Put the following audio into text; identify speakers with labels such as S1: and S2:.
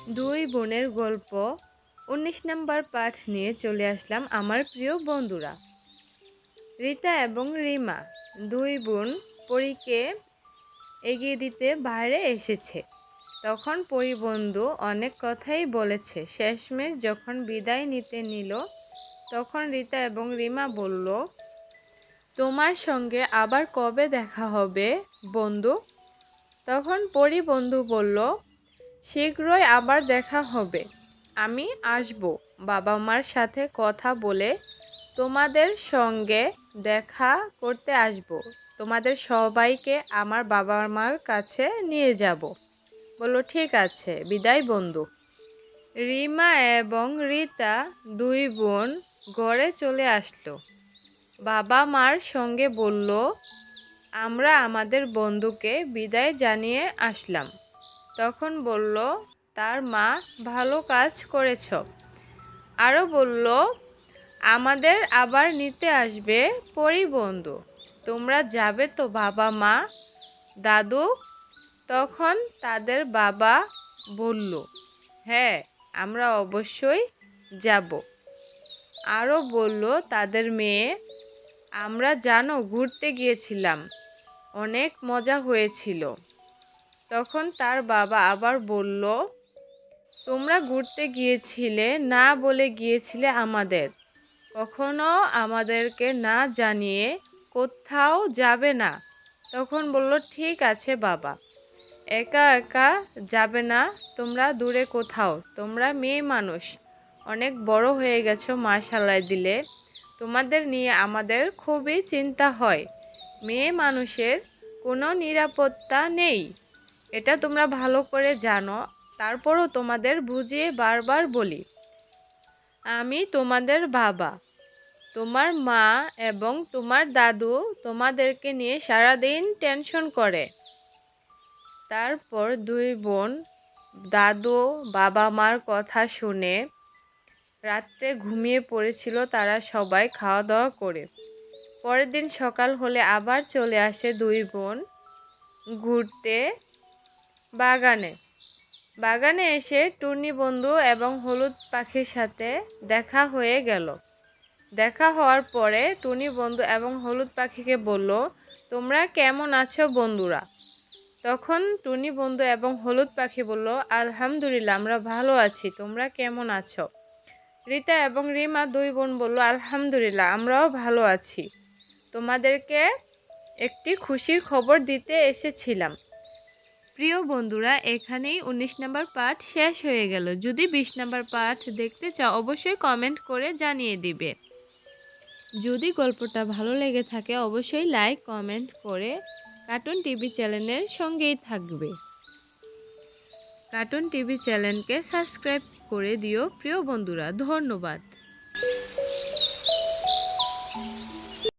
S1: দুই বোনের গল্প ১৯ নম্বর পাঠ নিয়ে চলে আসলাম আমার প্রিয় বন্ধুরা। রীতা এবং রিমা দুই বোন পরীকে এগিয়ে দিতে বাইরে এসেছে। তখন পরিবন্ধু অনেক কথাই বলেছে। শেষমেশ যখন বিদায় নিতে নিল, তখন রীতা এবং রিমা বলল, তোমার সঙ্গে আবার কবে দেখা হবে বন্ধু? তখন পরিবন্ধু বলল, শীঘ্রই আবার দেখা হবে। আমি আসব, বাবা মার সাথে কথা বলে তোমাদের সঙ্গে দেখা করতে আসব। তোমাদের সবাইকে আমার বাবা মার কাছে নিয়ে যাব। বলল, ঠিক আছে, বিদায় বন্ধু। রিমা এবং রীতা দুই বোন ঘরে চলে আসলো। বাবা মার সঙ্গে বলল, আমরা আমাদের বন্ধুকে বিদায় জানিয়ে আসলাম। তখন বলল তার মা, ভালো কাজ করেছ। আরও বলল, আমাদের আবার নিতে আসবে পরিবন্ধু। তোমরা যাবে তো বাবা মা, দাদু? তখন তাদের বাবা বলল, হ্যাঁ, আমরা অবশ্যই যাব। আরও বলল তাদের মেয়ে, আমরা জানো ঘুরতে গিয়েছিলাম, অনেক মজা হয়েছিল। তখন তার বাবা আবার বলল, তোমরা ঘুরতে গিয়েছিলে না বলে গিয়েছিলে আমাদের, কখনো আমাদেরকে না জানিয়ে কোথাও যাবে না। তখন বলল, ঠিক আছে বাবা, একা একা যাবে না তোমরা দূরে কোথাও, তোমরা মেয়ে মানুষ, অনেক বড় হয়ে গেছো মাশাআল্লাহ দিলে, তোমাদের নিয়ে আমাদের খুবই চিন্তা হয়। মেয়ে মানুষের কোনো নিরাপত্তা নেই, এটা তোমরা ভালো করে জানো। তারপরও তোমাদের বুঝিয়ে বারবার বলি, আমি তোমাদের বাবা, তোমার মা এবং তোমার দাদু তোমাদেরকে নিয়ে সারাদিন টেনশন করে। তারপর দুই বোন দাদু বাবা মার কথা শুনে রাত্রে ঘুমিয়ে পড়েছিল। তারা সবাই খাওয়া দাওয়া করে পরের দিন সকাল হলে আবার চলে আসে দুই বোন ঘুরতে বাগানে। বাগানে এসে টুনি বন্ধু এবং হলুদ পাখির সাথে দেখা হয়ে গেল। দেখা হওয়ার পরে টুনি বন্ধু এবং হলুদ পাখিকে বলল, তোমরা কেমন আছো বন্ধুরা? তখন টুনি বন্ধু এবং হলুদ পাখি বলল, আলহামদুলিল্লাহ, আমরা ভালো আছি, তোমরা কেমন আছো? রীতা এবং রিমা দুই বোন বলল, আলহামদুলিল্লাহ, আমরাও ভালো আছি, তোমাদেরকে একটি খুশির খবর দিতে এসেছিলাম। প্রিয় বন্ধুরা, এখানেই ১৯ নম্বর পাঠ শেষ হয়ে গেল। যদি ২০ নম্বর পাঠ দেখতে চাও অবশ্যই কমেন্ট করে জানিয়ে দিবে। যদি গল্পটা ভালো লেগে থাকে অবশ্যই লাইক কমেন্ট করে কার্টুন টিভি চ্যানেলের সঙ্গেই থাকবে। কার্টুন টিভি চ্যানেলকে সাবস্ক্রাইব করে দিও প্রিয় বন্ধুরা। ধন্যবাদ।